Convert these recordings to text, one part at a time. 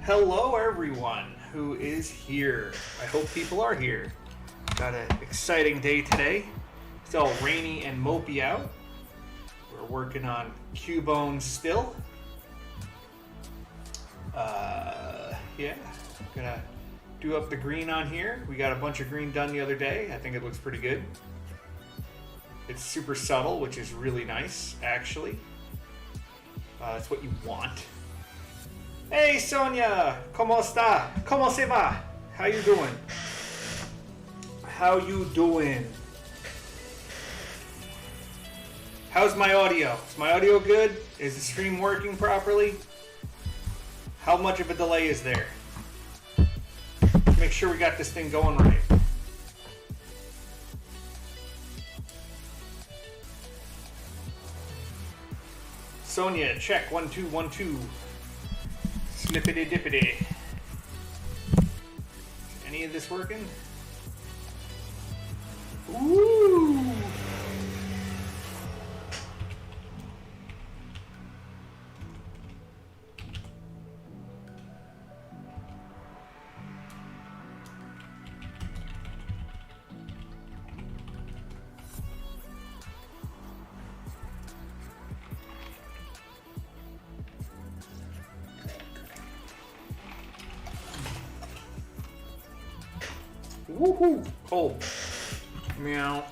Hello everyone who is here. I hope people are here. Got an exciting day today. It's all rainy and mopey out. We're working on Cubone still. Yeah, gonna do up the green on here. We got a bunch of green done the other day. I think it looks pretty good. It's super subtle, which is really nice, actually. It's what you want. Hey Sonia, ¿cómo está? ¿Cómo se va? How you doing? How you doing? How's my audio? Is my audio good? Is the stream working properly? How much of a delay is there? Make sure we got this thing going right. Sonia, check 1 2 1 2. Slippity dippity. Is any of this working? Ooh. Woohoo! Cold. Meow.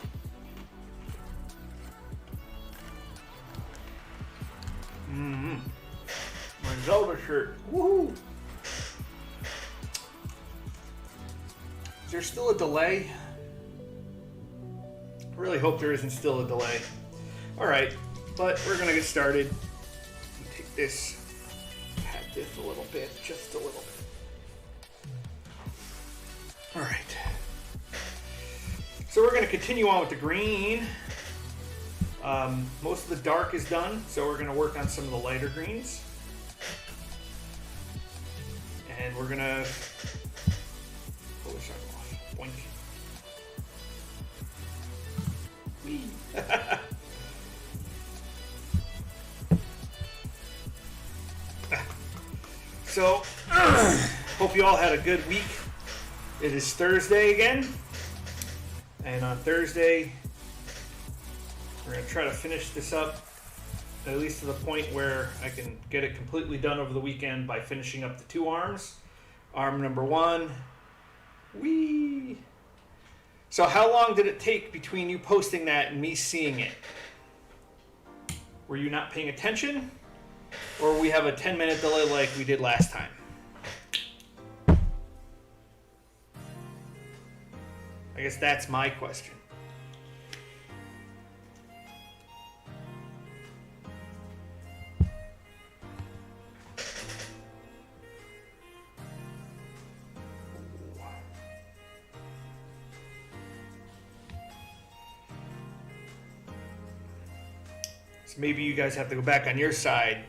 My Zelda shirt. Woohoo! Is there still a delay? I really hope there isn't still a delay. Alright, but we're gonna get started. Take this, pat this a little bit, just a little bit. Alright. So we're going to continue on with the green. Most of the dark is done, so we're going to work on some of the lighter greens. And we're going to pull this off. Boink. Whee. So, hope you all had a good week. It is Thursday again. And on Thursday, we're going to try to finish this up, at least to the point where I can get it completely done over the weekend by finishing up the 2 arms. Arm number 1. Whee! So how long did it take between you posting that and me seeing it? Were you not paying attention? Or we have a 10-minute delay like we did last time? I guess that's my question. So maybe you guys have to go back on your side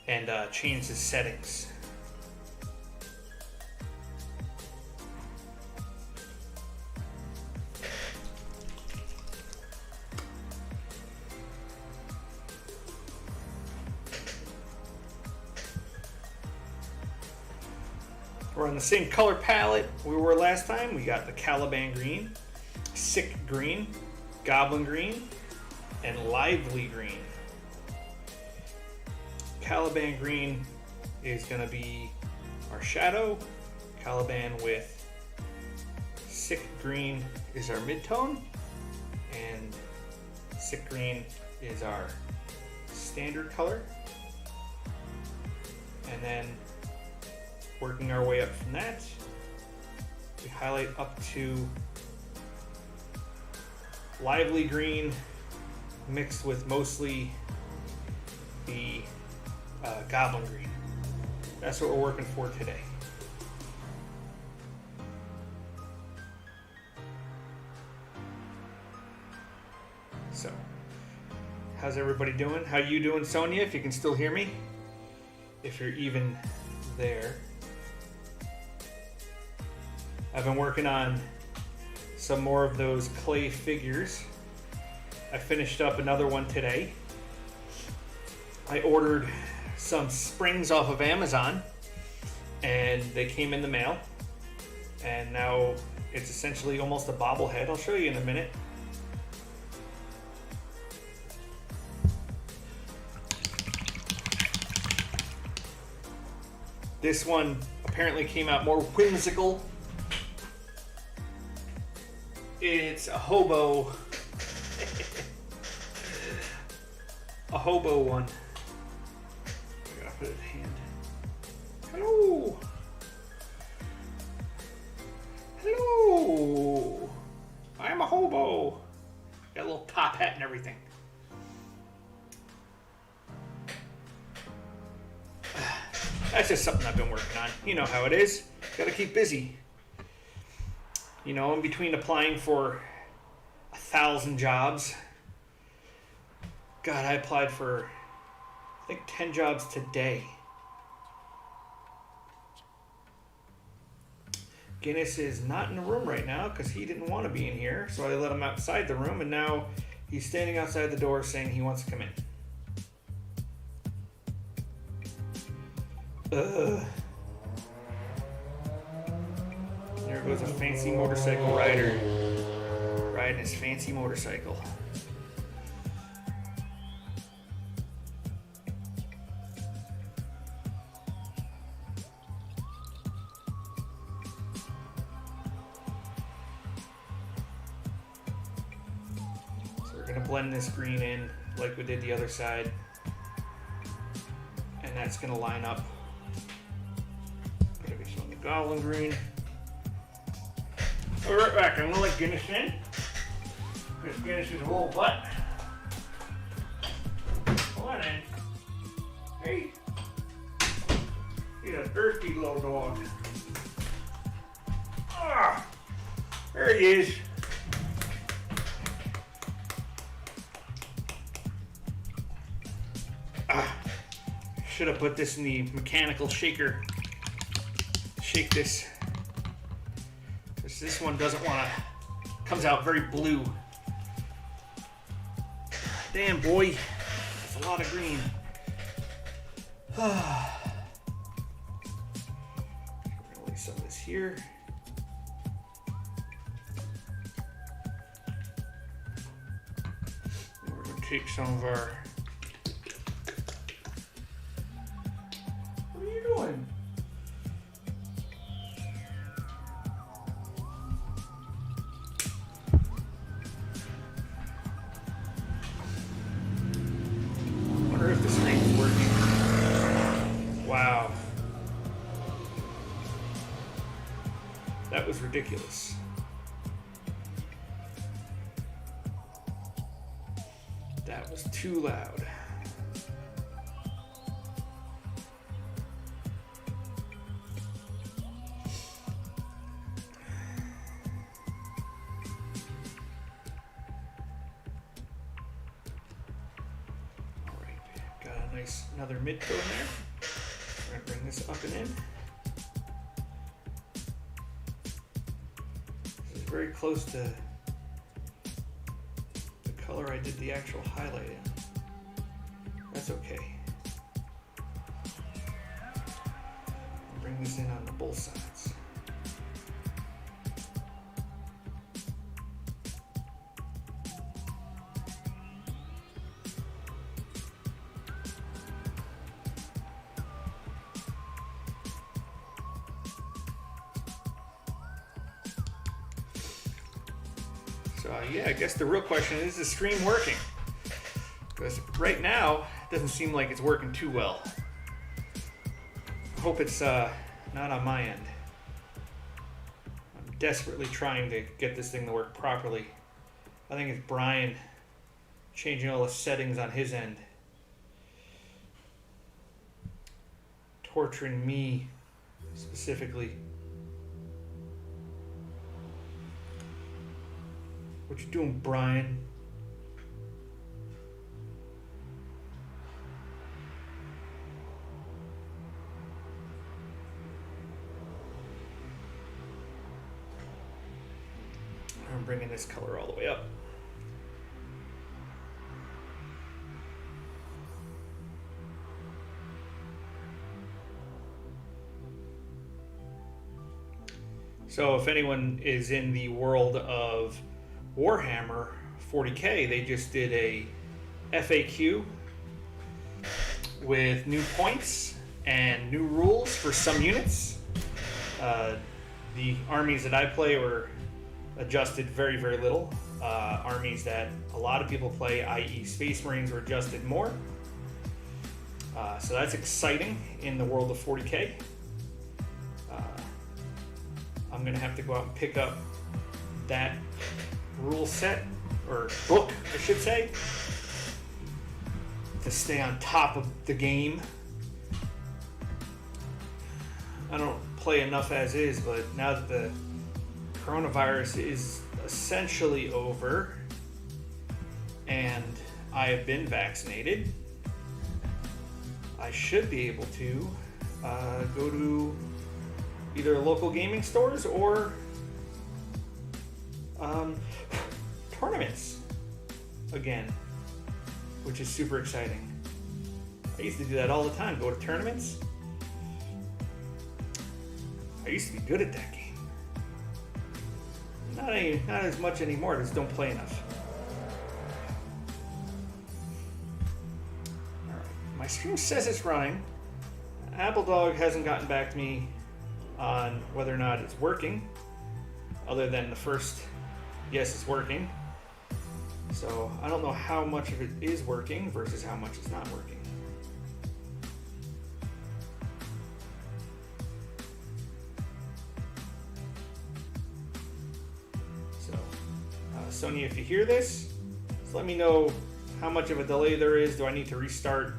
and change the settings. We're on the same color palette we were last time. We got the Caliban green, Sick green, Goblin green, and Lively green. Caliban green is going to be our shadow. Caliban with Sick green is our midtone. And Sick green is our standard color. And then working our way up from that, we highlight up to Lively green mixed with mostly the Goblin green. That's what we're working for today. So, how's everybody doing? How you doing, Sonia, if you can still hear me? If you're even there. I've been working on some more of those clay figures. I finished up another one today. I ordered some springs off of Amazon, and they came in the mail, and now it's essentially almost a bobblehead. I'll show you in a minute. This one apparently came out more whimsical. It's a hobo. A hobo one. I gotta put it in hand. Hello. Hello. I'm a hobo. Got a little top hat and everything. That's just something I've been working on. You know how it is. Gotta keep busy. You know, in between applying for 1,000 jobs. God, I applied for, I think, 10 jobs today. Guinness is not in the room right now because he didn't want to be in here. So I let him outside the room, and now he's standing outside the door saying he wants to come in. There goes a fancy motorcycle rider riding his fancy motorcycle. So we're going to blend this green in like we did the other side, and that's going to line up. Going to be some goblin green. I'll be right back. I'm going to let Guinness in, because Guinness is a little butt. Come on in. Hey. He's a thirsty little dog. Ah, there he is. Should have put this in the mechanical shaker. Shake this. Because this one doesn't want to. Comes out very blue. Damn, boy. That's a lot of green. We're going to lay some of this here. And we're going to take some of our. What are you doing? I wonder if the screen is working. Wow. That was ridiculous. That was too loud. Another mid-tone there. We're going to bring this up and in. This is very close to the color I did the actual highlight in. That's okay. I'll bring this in on both sides. So yeah, I guess the real question is the stream working? Because right now, it doesn't seem like it's working too well. I hope it's not on my end. I'm desperately trying to get this thing to work properly. I think it's Brian changing all the settings on his end. Torturing me specifically. What you doing, Brian? I'm bringing this color all the way up. So if anyone is in the world of Warhammer 40K, they just did a FAQ with new points and new rules for some units. The armies that I play were adjusted very, very little. Armies that a lot of people play, i.e. Space Marines, were adjusted more. So that's exciting in the world of 40K. I'm going to have to go out and pick up that rule set, or book, I should say, to stay on top of the game. I don't play enough as is, but now that the coronavirus is essentially over and I have been vaccinated, I should be able to go to either local gaming stores or tournaments again, which is super exciting. I used to do that all the time, go to tournaments. I used to be good at that game. Not as much anymore, I just don't play enough. Alright, my stream says it's running. Apple Dog hasn't gotten back to me on whether or not it's working, other than the first yes, it's working. So I don't know how much of it is working versus how much is not working. So Sonia, if you hear this, just let me know how much of a delay there is. Do I need to restart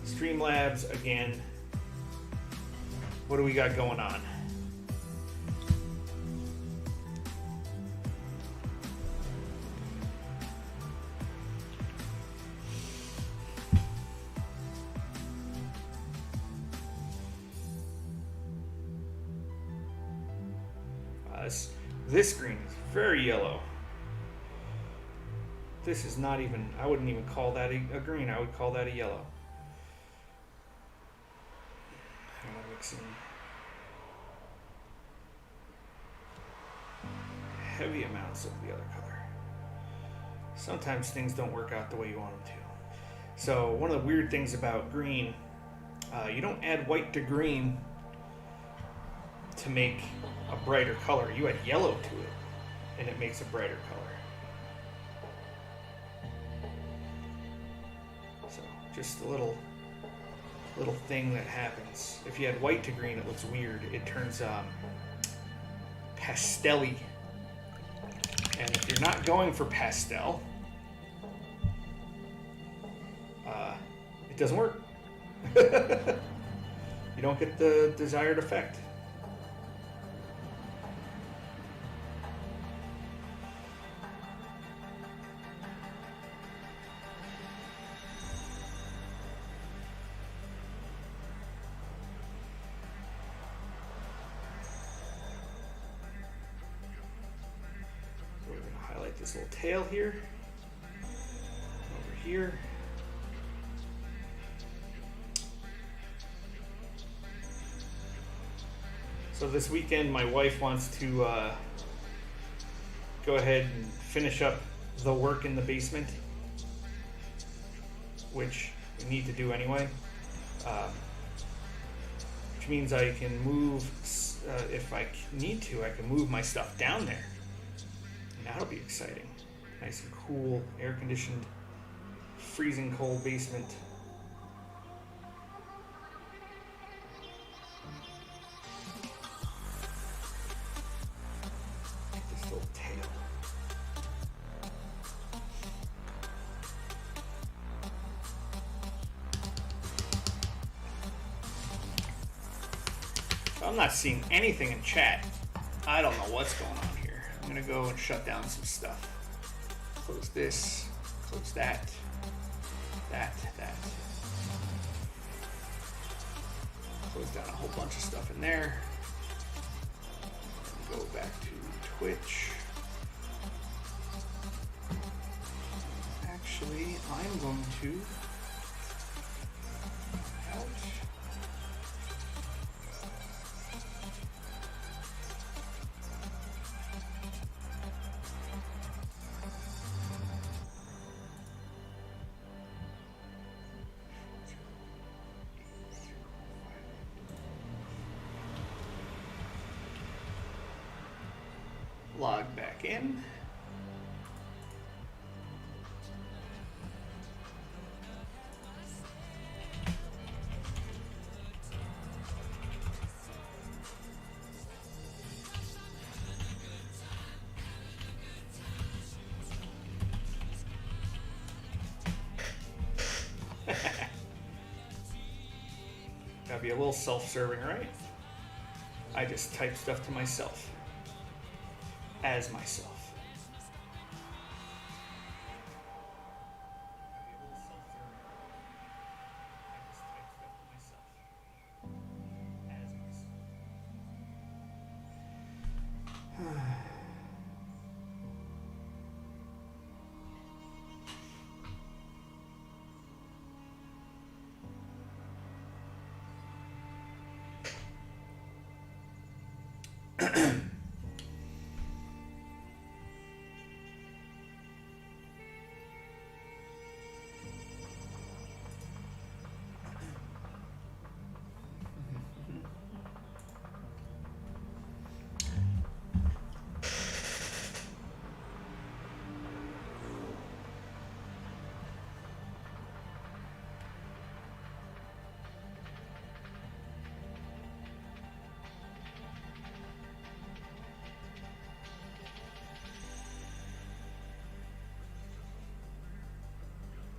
Streamlabs again? What do we got going on? This screen is very yellow. This is not even, I wouldn't even call that a green, I would call that a yellow. I'm mixing heavy amounts of the other color. Sometimes things don't work out the way you want them to. So one of the weird things about green, you don't add white to green to make a brighter color. You add yellow to it and it makes a brighter color. So just a little thing that happens. If you add white to green, it looks weird. It turns pastel-y. And if you're not going for pastel, it doesn't work. You don't get the desired effect. This little tail here, over here. So this weekend my wife wants to go ahead and finish up the work in the basement, which we need to do anyway, which means I can move, if I need to, I can move my stuff down there. That'll be exciting. Nice and cool, air-conditioned, freezing cold basement. This little tail. I'm not seeing anything in chat. I don't know what's going on here. I'm gonna go and shut down some stuff. Close this, close that, that. Close down a whole bunch of stuff in there. Go back to Twitch. Actually, I'm going to back in. Gotta be a little self-serving, right? I just type stuff to myself. As myself.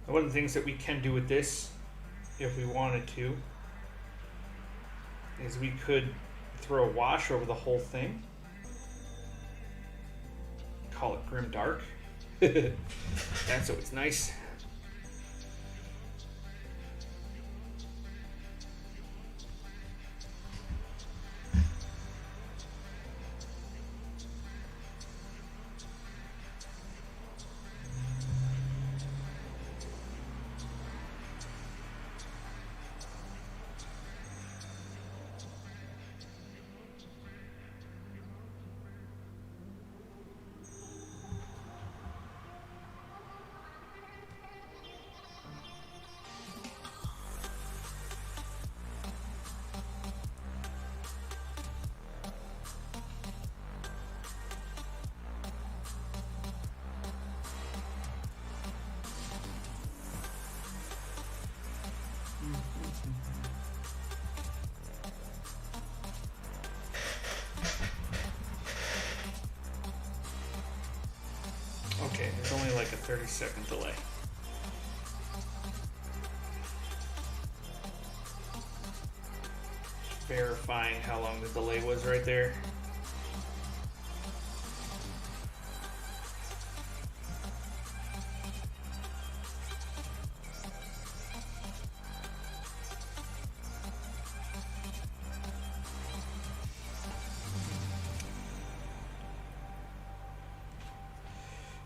One of the things that we can do with this, if we wanted to, is we could throw a wash over the whole thing. Call it Grim Dark. That's always nice. Okay, there's only like a 30-second delay. Just verifying how long the delay was right there.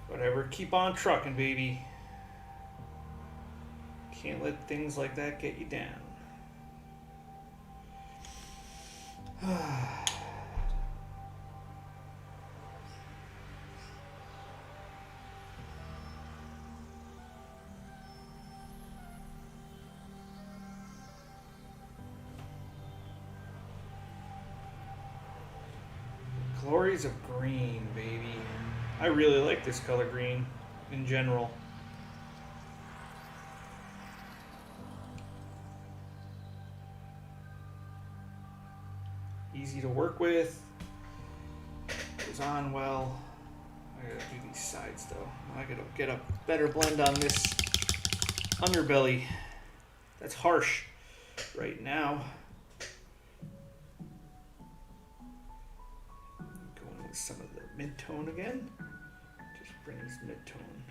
Whatever, keep on trucking, baby. Can't let things like that get you down. Glories of green, baby. I really like this color green in general. Easy to work with. Goes on well. I gotta do these sides though. I gotta get a better blend on this underbelly. That's harsh right now. Going with some of the mid-tone again. Just brings mid-tone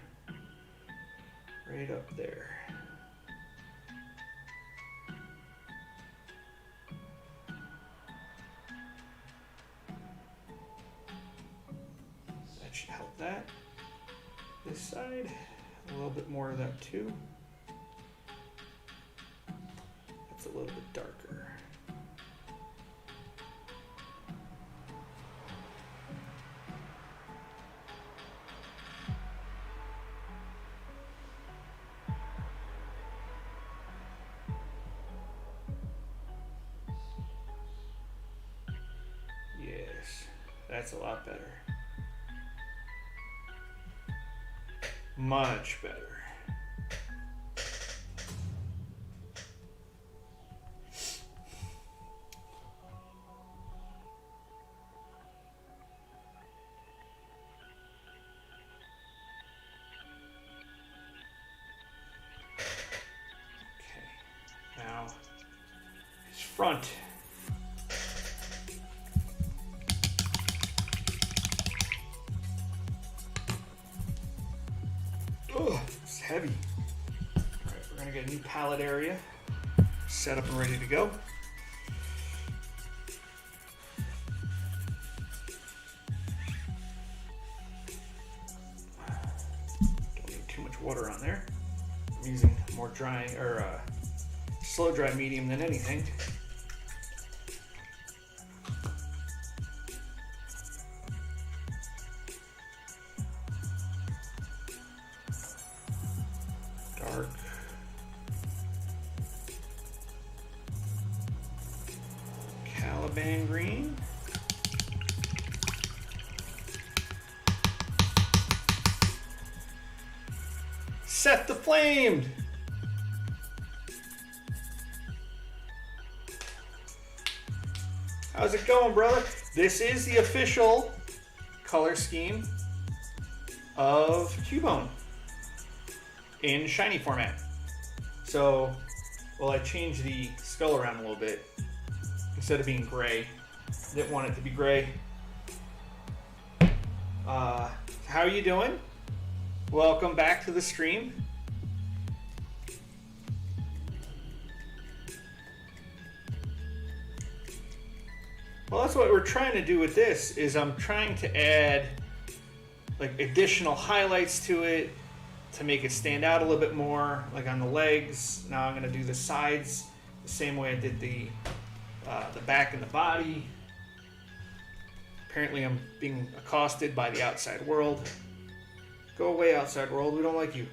right up there. That should help that. This side, a little bit more of that too. That's a little bit darker. Yes, that's a lot better. Much better. Now, his front. Oh, it's heavy. All right, we're gonna get a new palette area set up and ready to go. Don't need too much water on there. I'm using more drying or slow dry medium than anything. Dark. Caliban green. Set the flame. How's it going, brother? This is the official color scheme of Cubone in shiny format. So, well, I changed the skull around a little bit. Instead of being gray, didn't want it to be gray. How are you doing? Welcome back to the stream. Well, that's what we're trying to do with this, is I'm trying to add like additional highlights to it to make it stand out a little bit more, like on the legs. Now I'm going to do the sides the same way I did the back and the body. Apparently I'm being accosted by the outside world. Go away, outside world, we don't like you.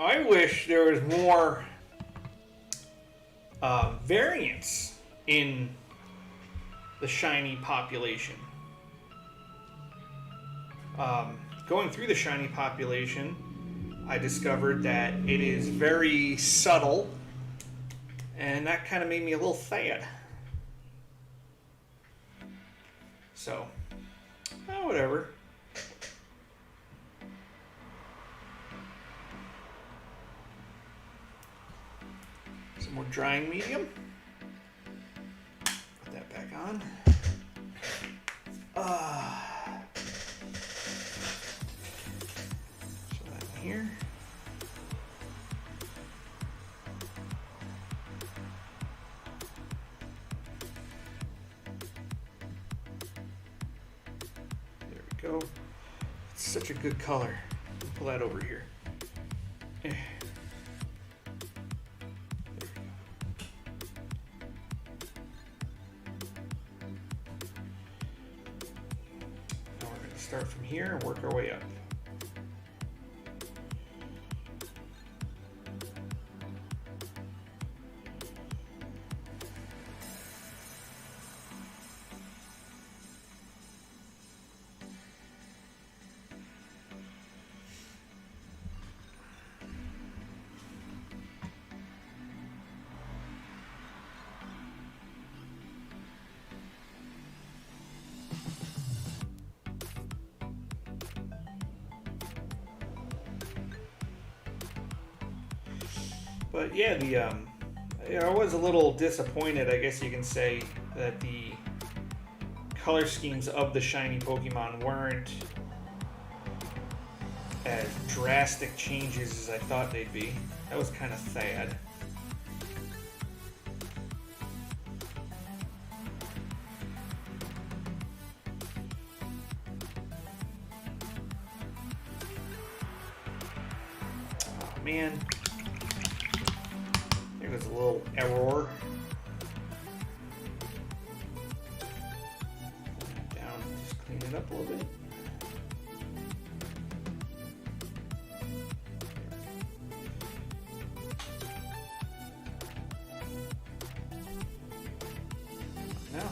I wish there was more variance in the shiny population. Going through the shiny population, I discovered that it is very subtle, and that kind of made me a little sad. So, whatever. Some more drying medium. Put that back on. So that in here. There we go. It's such a good color. Pull that over here. Start from here and work our way up. But yeah, I was a little disappointed, I guess you can say, that the color schemes of the shiny Pokemon weren't as drastic changes as I thought they'd be. That was kind of sad. Oh man. There's a little error. Down, just clean it up a little bit. Now,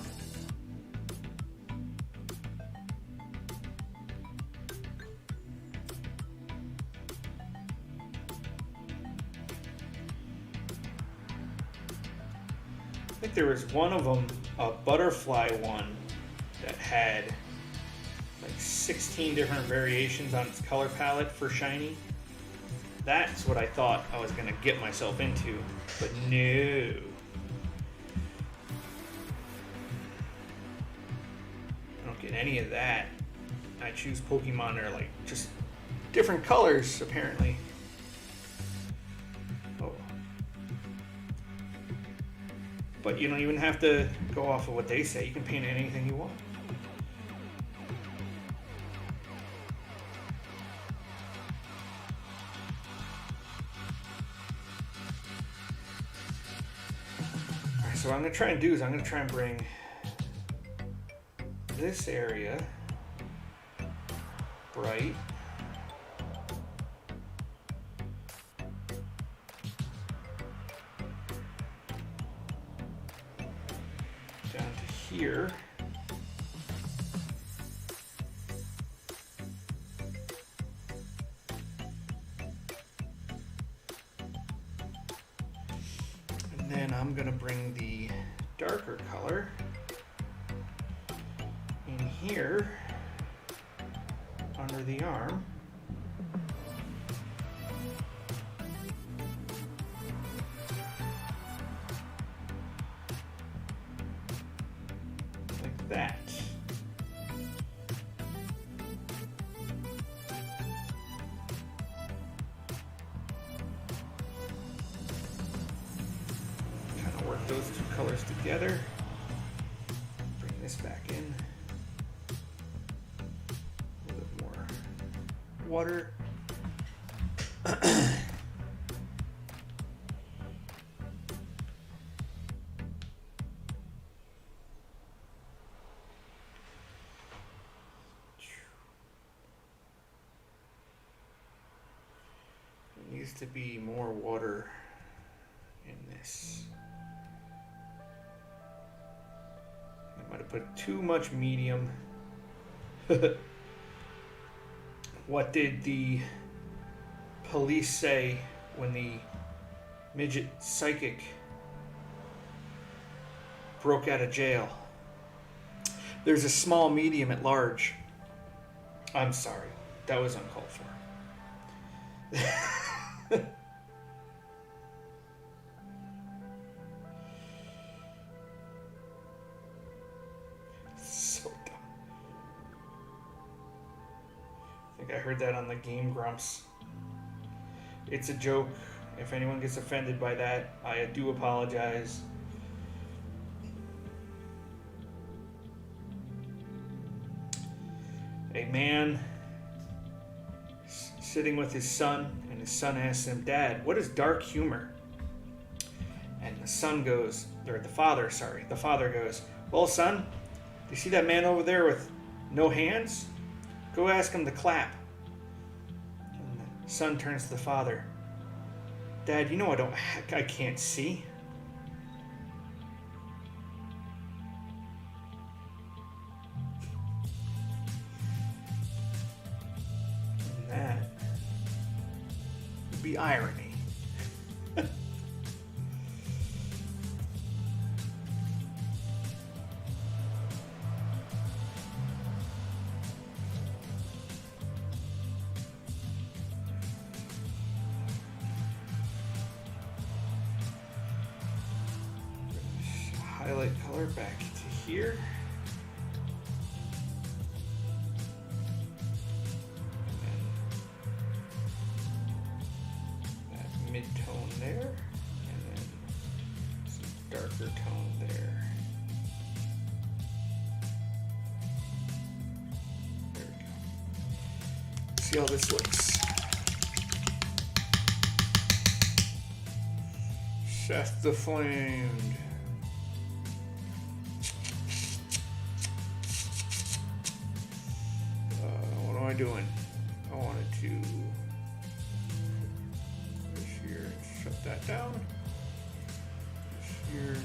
think there was one of them, a butterfly one, that had like 16 different variations on its color palette for shiny. That's what I thought I was going to get myself into, but no. I don't get any of that. I choose Pokemon that are like just different colors, apparently. Oh. But you don't even have to go off of what they say. You can paint anything you want. Alright, so what I'm going to try and do is I'm going to try and bring this area bright. Down to here. And then I'm going to bring the darker color in here under the arm. Like that. Kind of work those two colors together. Bring this back in. Water. There needs to be more water in this. I might have put too much medium. What did the police say when the midget psychic broke out of jail? There's a small, medium, at large. I'm sorry. That was uncalled for. So dumb. I think I heard that on the Game Grumps. It's a joke. If anyone gets offended by that, I do apologize. A man sitting with his son, and his son asks him, "Dad, what is dark humor?" And the son goes, or the father goes, "Well, son, do you see that man over there with no hands? Go ask him to clap." And the son turns to the father, "Dad, you know I can't see." And that would be irony. Highlight color back to here. And then that mid-tone there. And then some darker tone there. There we go. See how this looks. Shaft the Flamed. Doing? I wanted to this here and shut that down. This here.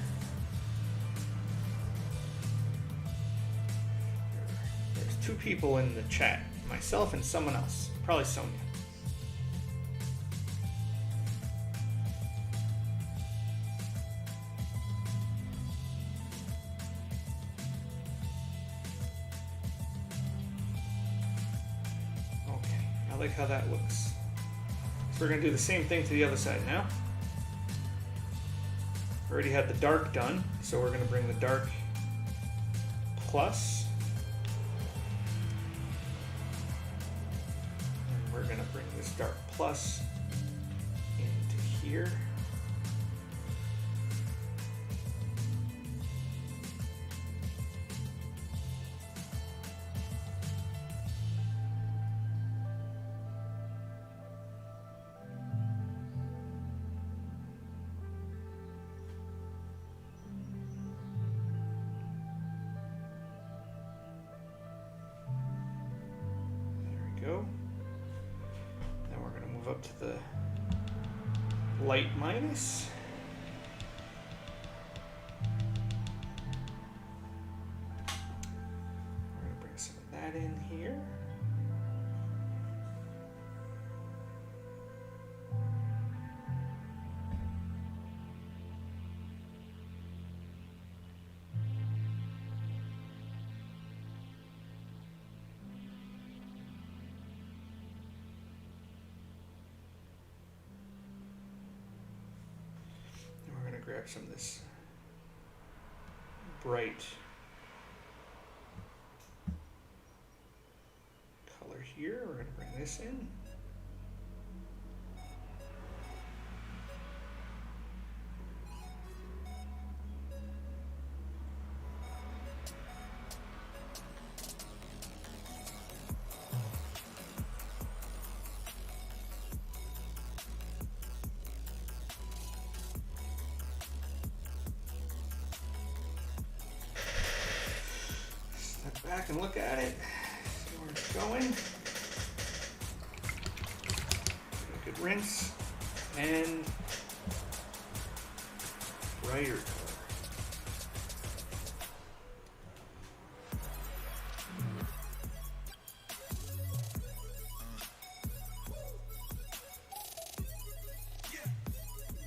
There's two people in the chat, myself and someone else, probably Sonia. I like how that looks. So we're going to do the same thing to the other side now. Already had the dark done, so we're going to bring the dark plus. And we're going to bring this dark plus into here. Then we're going to move up to the light minus. We're going to bring some of that in here. Grab some of this bright color here. We're going to bring this in. Back and look at it, see where it's going. A good rinse and brighter color.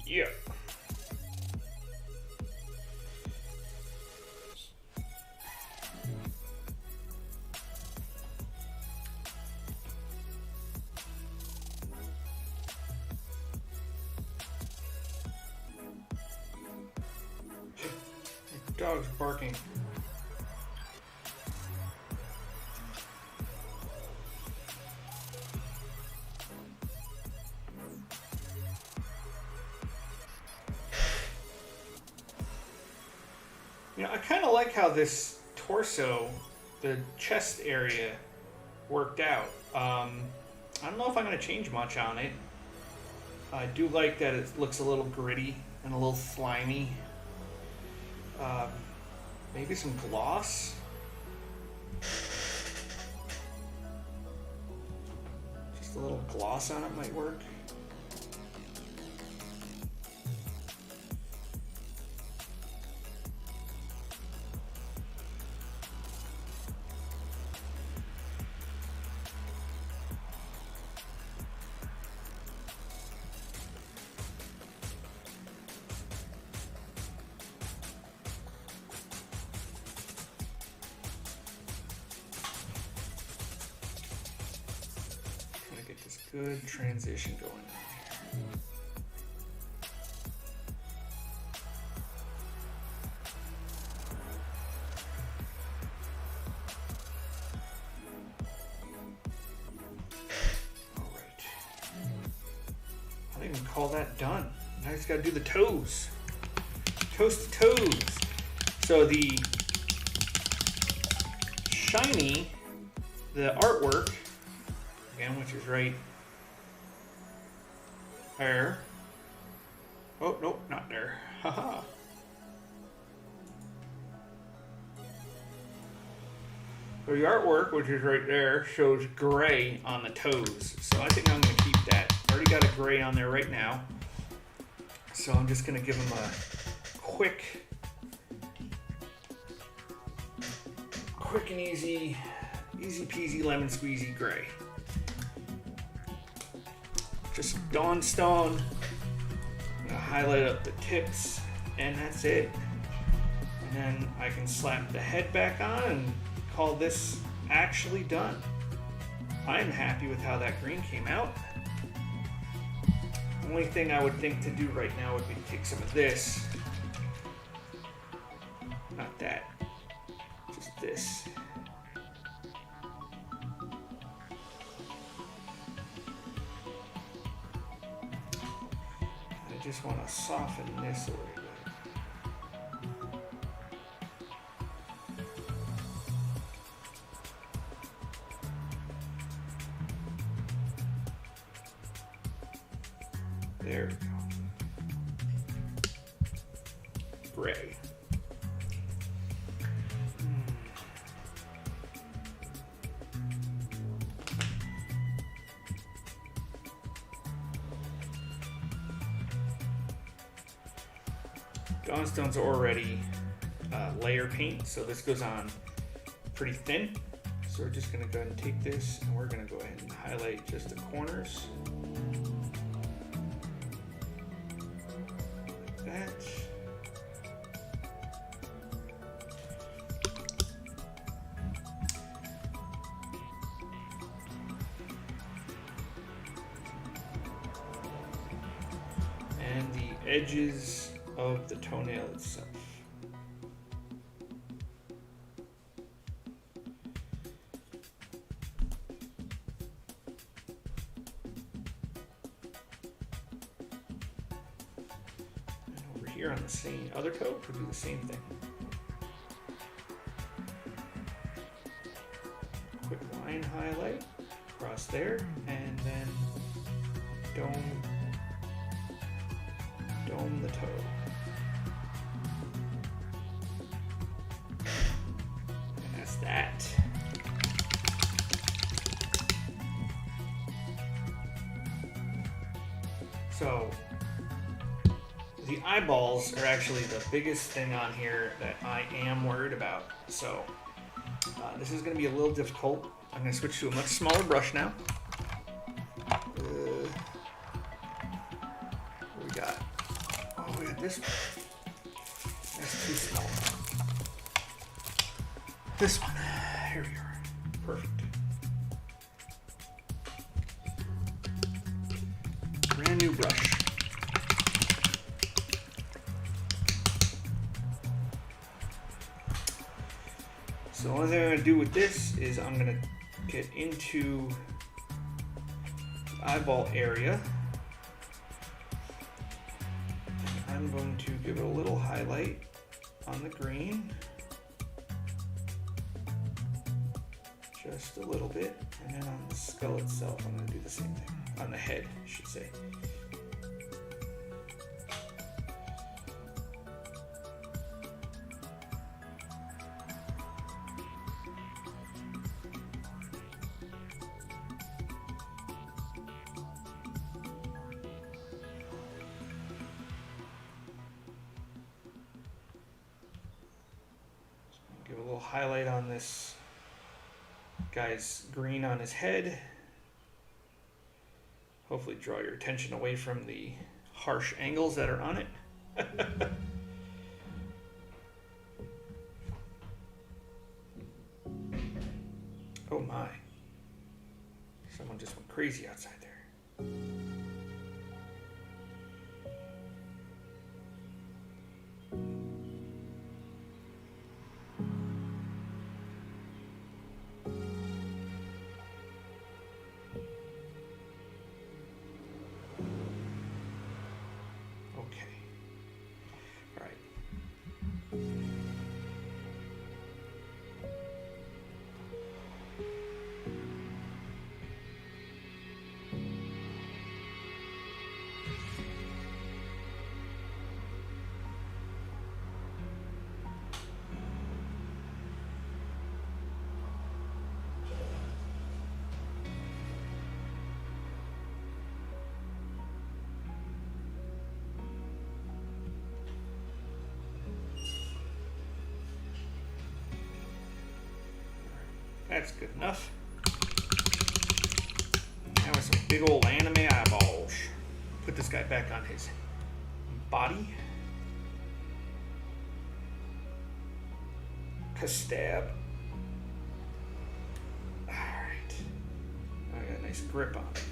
Yeah. Dog's barking. You know, I kind of like how this torso, the chest area, worked out. I don't know if I'm going to change much on it. I do like that it looks a little gritty and a little slimy. Maybe some gloss. Just a little gloss on it might work. Good transition going on here. All right. I think we can call that done. Now I just got to do the toes. Toes to toes. So the shiny, the artwork, again, which is right there. Oh, nope, not there. Haha. So the artwork, which is right there, shows gray on the toes. So I think I'm going to keep that. Already got a gray on there right now. So I'm just going to give them a quick and easy peasy lemon squeezy gray. Just Dawn Stone. I'm gonna highlight up the tips, and that's it. And then I can slap the head back on and call this actually done. I'm happy with how that green came out. The only thing I would think to do right now would be to take some of this. Not that. Just this. I just want to soften this a little bit. There we go. Gray. Dawnstone's already layer paint, so this goes on pretty thin. So we're just going to go ahead and take this and we're going to go ahead and highlight just the corners. That. And the edges of the toenail itself. Here on the same other toe, we'll do the same thing. Quick line highlight across there, and then dome the toe. And that's that. So the eyeballs are actually the biggest thing on here that I am worried about. So this is going to be a little difficult. I'm going to switch to a much smaller brush now. What we got? Oh, we got this one. That's too small. This one. Here we are. Perfect. Brand new brush. So the only thing I'm going to do with this is I'm going to get into the eyeball area. And I'm going to give it a little highlight on the green. Just a little bit. And then on the skull itself, I'm going to do the same thing. On the head, I should say. Give a little highlight on this guy's green on his head. Hopefully draw your attention away from the harsh angles that are on it. Oh my. Someone just went crazy outside there. That's good enough. Now with some big old anime eyeballs. Put this guy back on his body. Stab. Alright. got a nice grip on it.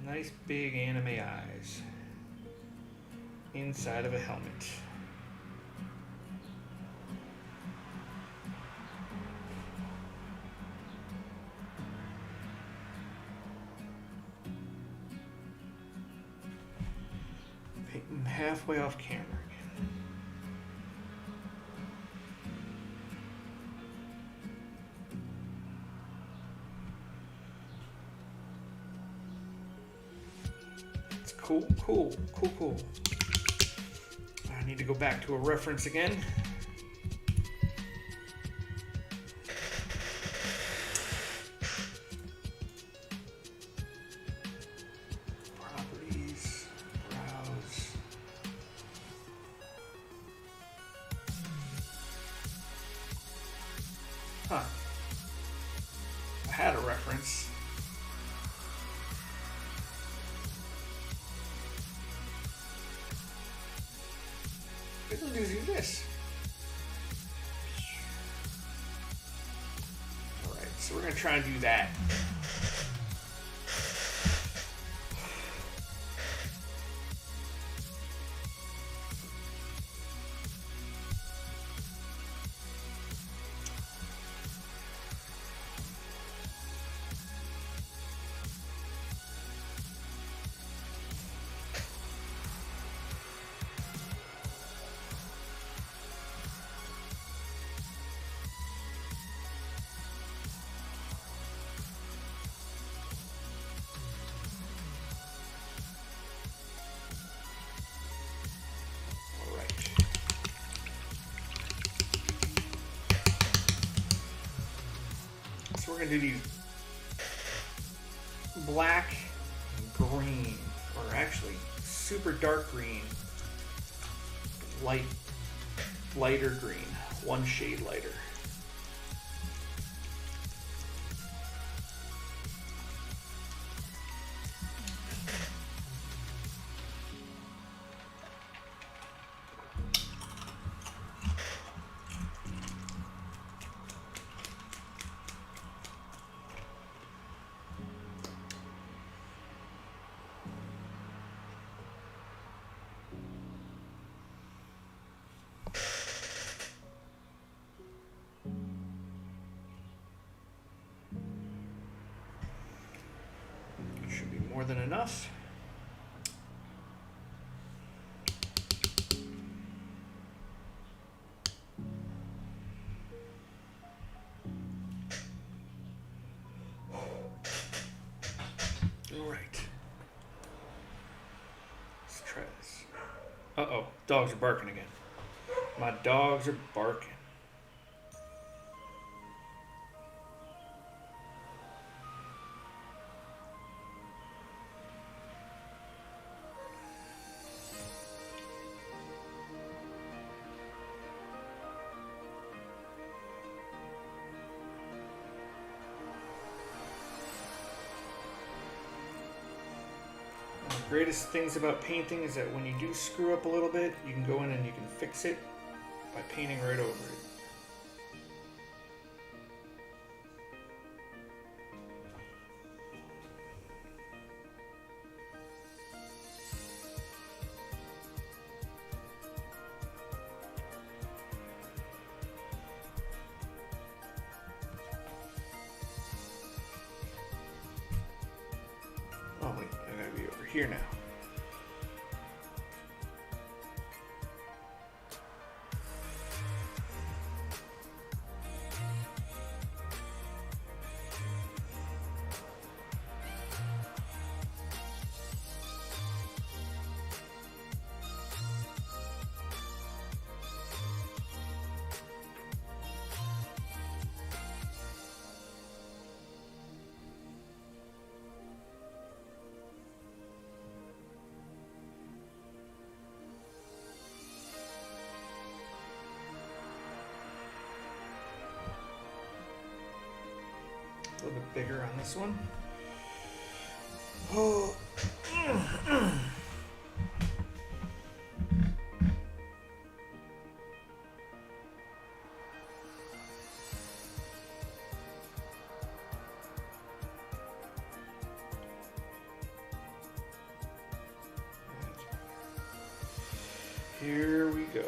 Nice big anime eyes inside of a helmet. Painting halfway off camera again. Cool. I need to go back to a reference again. Properties, browse. Huh. I had a reference. Do this. Alright, so we're going to try and do that. So we're going to do these black and green, or actually super dark green, lighter green, one shade lighter. More than enough. All right. Let's try this. Uh-oh, dogs are barking again. My dogs are barking. Greatest things about painting is that when you do screw up a little bit, you can go in and you can fix it by painting right over it. Oh wait, I gotta be over here now. little bit bigger on this one. Oh. Here we go.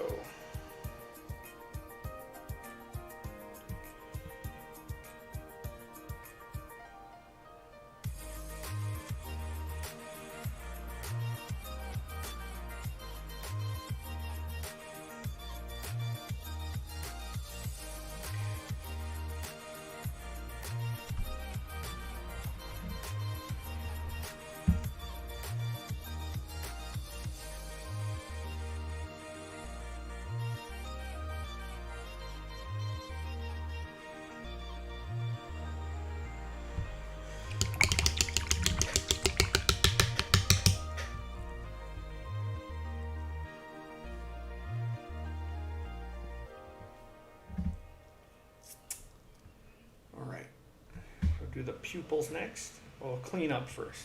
Do the pupils next. We'll clean up first.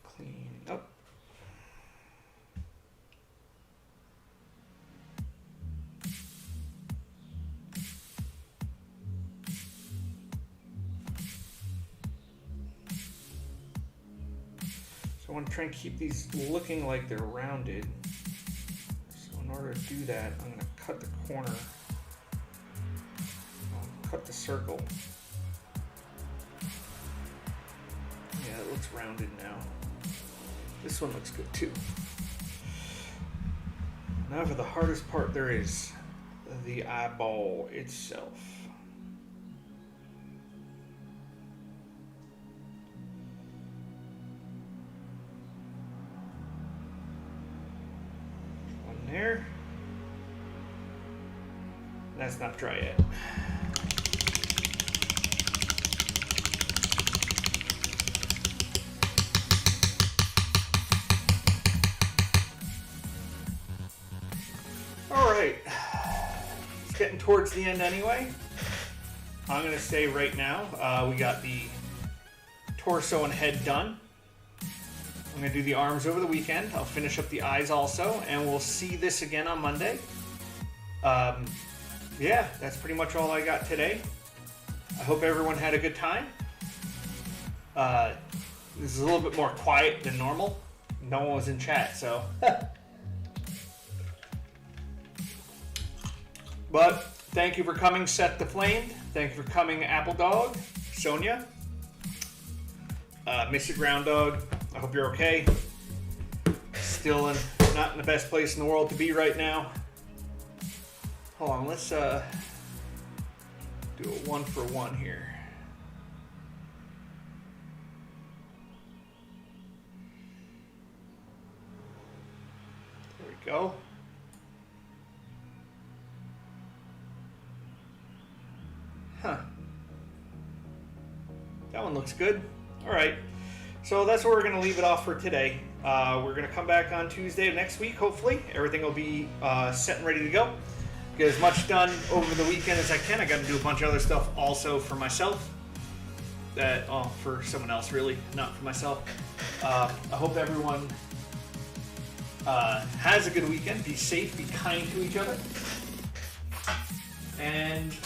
Clean up. So I want to try and keep these looking like they're rounded. So in order to do that, I'm going to cut the corner. Cut the circle. Yeah, it looks rounded now. This one looks good too. Now for the hardest part there is, the eyeball itself. One there. That's not dry yet. Alright, it's getting towards the end anyway. I'm going to say right now, we got the torso and head done. I'm going to do the arms over the weekend. I'll finish up the eyes also, and we'll see this again on Monday. Yeah, that's pretty much all I got today. I hope everyone had a good time. This is a little bit more quiet than normal. No one was in chat, so... But thank you for coming, Seth the Flamed. Thank you for coming, Apple Dog, Sonia, Mr. Ground Dog. I hope you're okay. Still not in the best place in the world to be right now. Hold on, let's do a 1-for-1 here. There we go. Huh. That one looks good. All right. So that's where we're going to leave it off for today. We're going to come back on Tuesday of next week, hopefully. Everything will be set and ready to go. Get as much done over the weekend as I can. I got to do a bunch of other stuff also for myself. For someone else, really, not for myself. I hope everyone has a good weekend. Be safe, be kind to each other. And